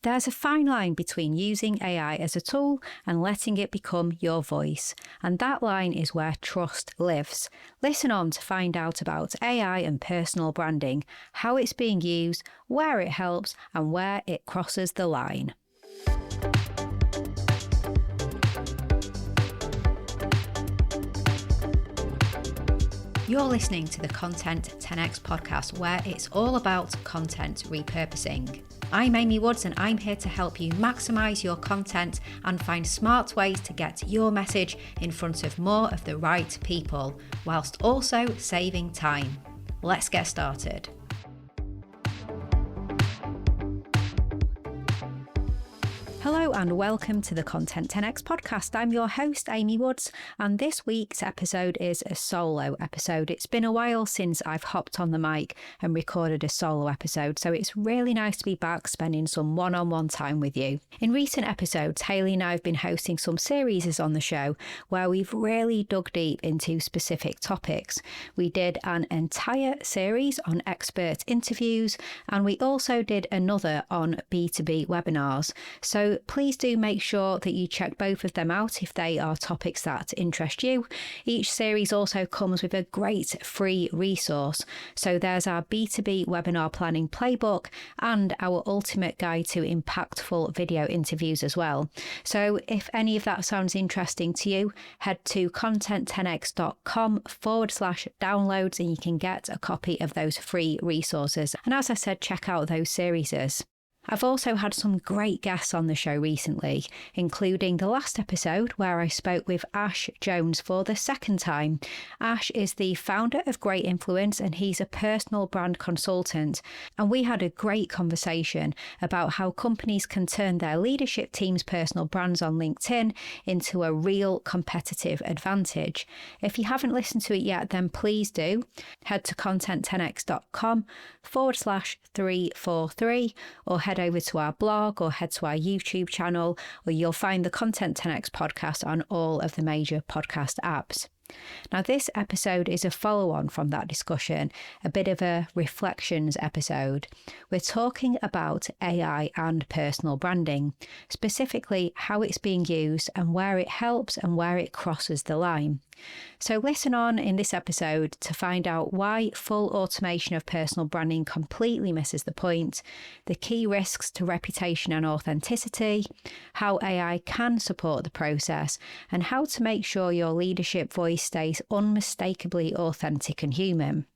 There's a fine line between using AI as a tool and letting it become your voice, and that line is where trust lives. Listen on to find out about AI and personal branding, how it's being used, where it helps, and where it crosses the line. You're listening to the Content 10x podcast, where it's all about content repurposing. I'm Amy Woods, and I'm here to help you maximise your content and find smart ways to get your message in front of more of the right people, whilst also saving time. Let's get started. Hello and welcome to the Content 10x podcast. I'm your host, Amy Woods, and this week's episode is a solo episode. It's been a while since I've hopped on the mic and recorded a solo episode, so it's really nice to be back spending some one-on-one time with you. In recent episodes, Hayley and I have been hosting some series on the show where we've really dug deep into specific topics. We did an entire series on expert interviews, and we also did another on B2B webinars. So please do make sure that you check both of them out if they are topics that interest you. Each series also comes with a great free resource. So there's our B2B webinar planning playbook and our ultimate guide to impactful video interviews as well. So if any of that sounds interesting to you, head to content10x.com/downloads and you can get a copy of those free resources. And as I said, check out those series. I've also had some great guests on the show recently, including the last episode where I spoke with Ash Jones for the second time. Ash is the founder of Great Influence and he's a personal brand consultant. And we had a great conversation about how companies can turn their leadership team's personal brands on LinkedIn into a real competitive advantage. If you haven't listened to it yet, then please do. Head to content10x.com/343 or head over to our blog or head to our YouTube channel, or you'll find the Content 10x podcast on all of the major podcast apps. Now, this episode is a follow-on from that discussion, a bit of a reflections episode. We're talking about AI and personal branding, specifically how it's being used and where it helps and where it crosses the line. So listen on in this episode to find out why full automation of personal branding completely misses the point, the key risks to reputation and authenticity, how AI can support the process, and how to make sure your leadership voice stays unmistakably authentic and human.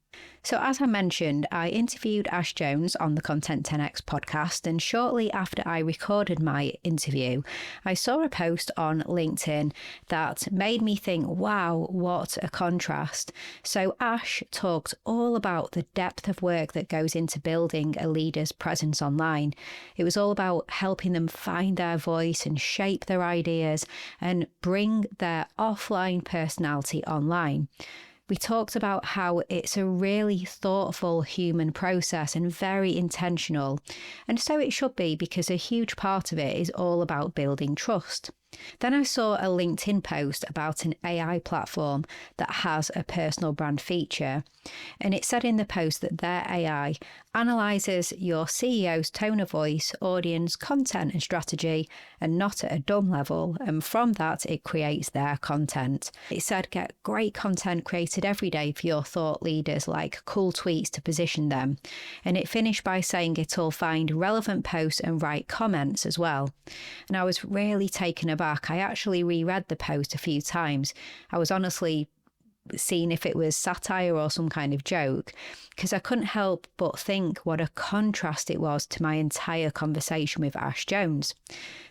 So as I mentioned, I interviewed Ash Jones on the Content 10x podcast, and shortly after I recorded my interview, I saw a post on LinkedIn that made me think, wow, what a contrast. So Ash talked all about the depth of work that goes into building a leader's presence online. It was all about helping them find their voice and shape their ideas and bring their offline personality online. We talked about how it's a really thoughtful human process and very intentional. And so it should be, because a huge part of it is all about building trust. Then I saw a LinkedIn post about an AI platform that has a personal brand feature. And it said in the post that their AI analyses your CEO's tone of voice, audience, content and strategy, and not at a dumb level. And from that, it creates their content. It said get great content created every day for your thought leaders, like cool tweets to position them. And it finished by saying it'll find relevant posts and write comments as well. And I was really taken aback. I actually reread the post a few times. I was honestly seeing if it was satire or some kind of joke, because I couldn't help but think what a contrast it was to my entire conversation with Ash Jones.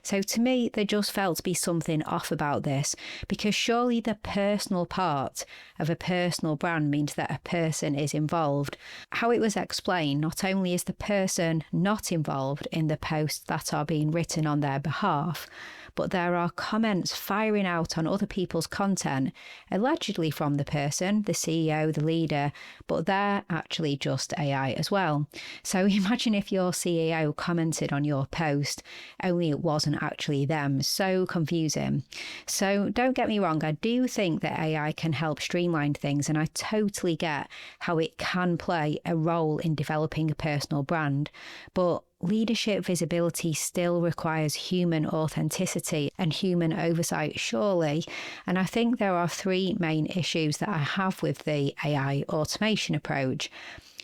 So to me, there just felt to be something off about this, because surely the personal part of a personal brand means that a person is involved. How it was explained, not only is the person not involved in the posts that are being written on their behalf, but there are comments firing out on other people's content, allegedly from the person, the CEO, the leader, but they're actually just AI as well. So imagine if your CEO commented on your post, only it wasn't actually them. So confusing. So don't get me wrong, I do think that AI can help streamline things, and I totally get how it can play a role in developing a personal brand. But leadership visibility still requires human authenticity and human oversight, surely. And I think there are three main issues that I have with the AI automation approach.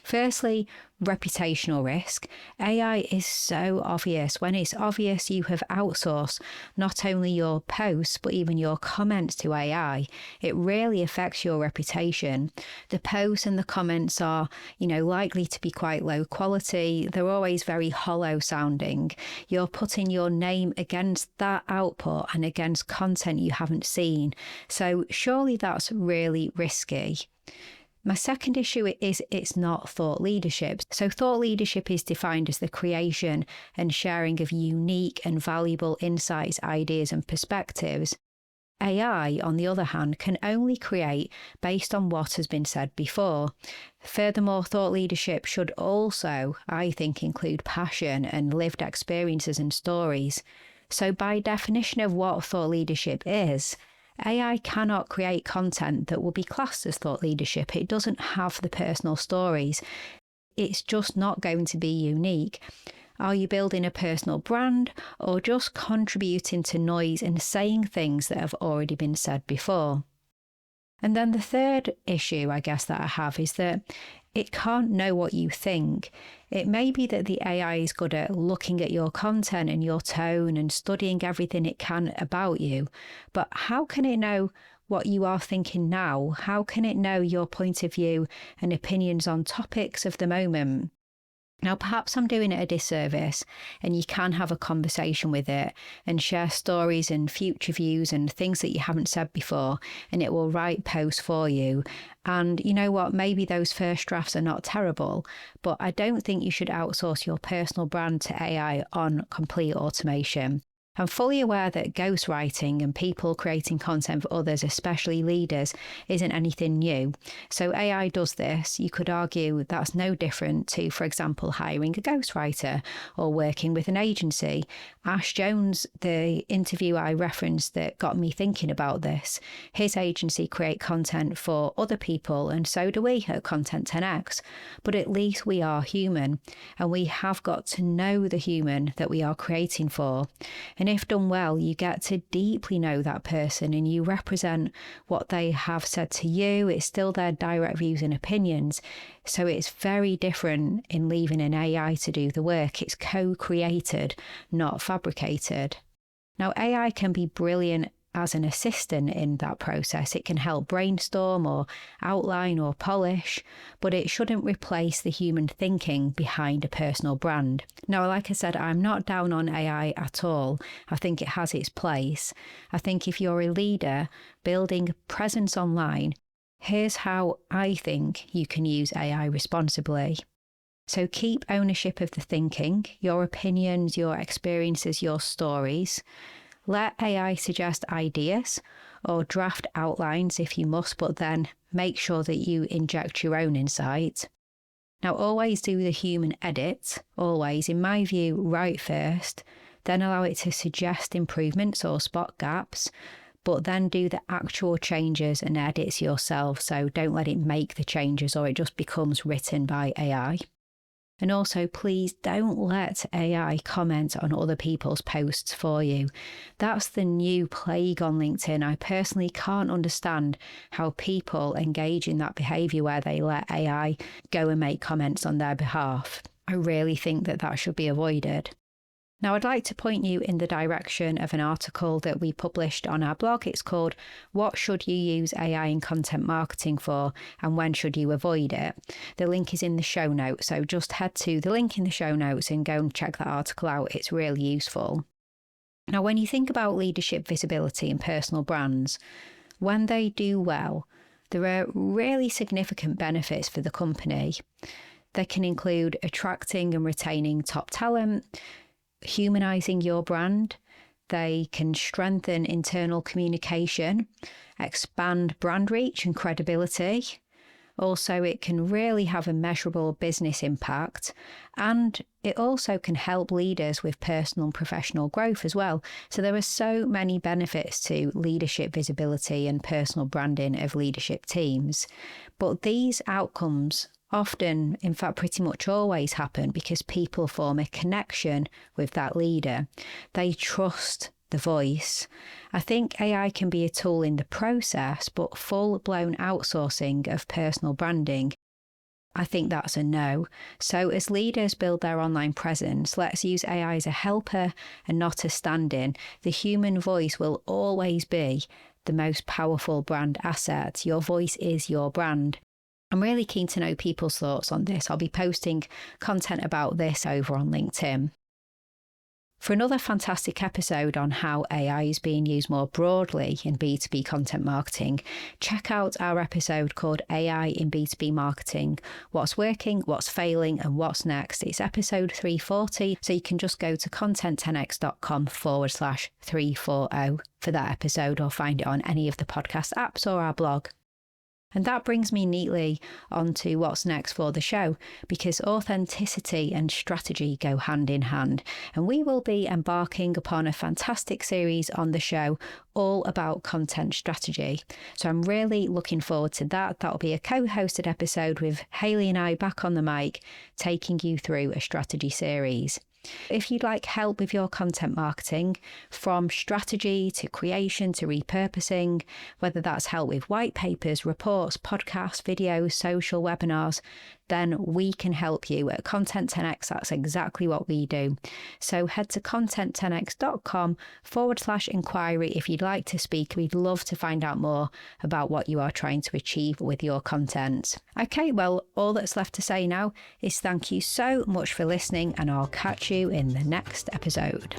Firstly, reputational risk. AI is so obvious. When it's obvious you have outsourced not only your posts, but even your comments to AI, it really affects your reputation. The posts and the comments are, likely to be quite low quality. They're always very hollow sounding. You're putting your name against that output and against content you haven't seen. So surely that's really risky. My second issue is it's not thought leadership. So thought leadership is defined as the creation and sharing of unique and valuable insights, ideas and perspectives. AI, on the other hand, can only create based on what has been said before. Furthermore, thought leadership should also, I think, include passion and lived experiences and stories. So by definition of what thought leadership is, AI cannot create content that will be classed as thought leadership. It doesn't have the personal stories. It's just not going to be unique. Are you building a personal brand or just contributing to noise and saying things that have already been said before? And then the third issue, I guess, that I have is that it can't know what you think. It may be that the AI is good at looking at your content and your tone and studying everything it can about you. But how can it know what you are thinking now? How can it know your point of view and opinions on topics of the moment? Now, perhaps I'm doing it a disservice, and you can have a conversation with it and share stories and future views and things that you haven't said before, and it will write posts for you. And you know what? Maybe those first drafts are not terrible, but I don't think you should outsource your personal brand to AI on complete automation. I'm fully aware that ghostwriting and people creating content for others, especially leaders, isn't anything new. So AI does this. You could argue that's no different to, for example, hiring a ghostwriter or working with an agency. Ash Jones, the interview I referenced that got me thinking about this, his agency create content for other people, and so do we at Content 10X. But at least we are human, and we have got to know the human that we are creating for. And if done well, you get to deeply know that person and you represent what they have said to you. It's still their direct views and opinions. So it's very different in leaving an AI to do the work. It's co-created, not fabricated. Now, AI can be brilliant as an assistant in that process. It can help brainstorm or outline or polish, but it shouldn't replace the human thinking behind a personal brand. Now, like I said, I'm not down on AI at all. I think it has its place. I think if you're a leader building presence online, here's how I think you can use AI responsibly. So keep ownership of the thinking, your opinions, your experiences, your stories. Let AI suggest ideas or draft outlines if you must, but then make sure that you inject your own insight. Now, always do the human edit. Always, in my view, write first, then allow it to suggest improvements or spot gaps, but then do the actual changes and edits yourself. So don't let it make the changes or it just becomes written by AI. And also, please don't let AI comment on other people's posts for you. That's the new plague on LinkedIn. I personally can't understand how people engage in that behaviour where they let AI go and make comments on their behalf. I really think that should be avoided. Now, I'd like to point you in the direction of an article that we published on our blog. It's called "What Should You Use AI in Content Marketing For and When Should You Avoid It?" The link is in the show notes, so just head to the link in the show notes and go and check that article out. It's really useful. Now, when you think about leadership visibility and personal brands, when they do well, there are really significant benefits for the company. They can include attracting and retaining top talent, humanizing your brand. They can strengthen internal communication, expand brand reach and credibility. Also, it can really have a measurable business impact, and it also can help leaders with personal and professional growth as well. So there are so many benefits to leadership visibility and personal branding of leadership teams. But these outcomes often, in fact, pretty much always happen because people form a connection with that leader. They trust the voice. I think AI can be a tool in the process, but full-blown outsourcing of personal branding, I think that's a no. So as leaders build their online presence, let's use AI as a helper and not a stand-in. The human voice will always be the most powerful brand asset. Your voice is your brand. I'm really keen to know people's thoughts on this. I'll be posting content about this over on LinkedIn. For another fantastic episode on how AI is being used more broadly in B2B content marketing, check out our episode called AI in B2B Marketing, What's Working, What's Failing and What's Next. It's episode 340, so you can just go to content10x.com/340 for that episode or find it on any of the podcast apps or our blog. And that brings me neatly onto what's next for the show, because authenticity and strategy go hand in hand. And we will be embarking upon a fantastic series on the show all about content strategy. So I'm really looking forward to that. That'll be a co-hosted episode with Hayley and I back on the mic, taking you through a strategy series. If you'd like help with your content marketing, from strategy to creation to repurposing, whether that's help with white papers, reports, podcasts, videos, social webinars, then we can help you at Content 10x. That's exactly what we do. So head to content10x.com/inquiry if you'd like to speak. We'd love to find out more about what you are trying to achieve with your content. Okay, well, all that's left to say now is thank you so much for listening, and I'll catch you in the next episode.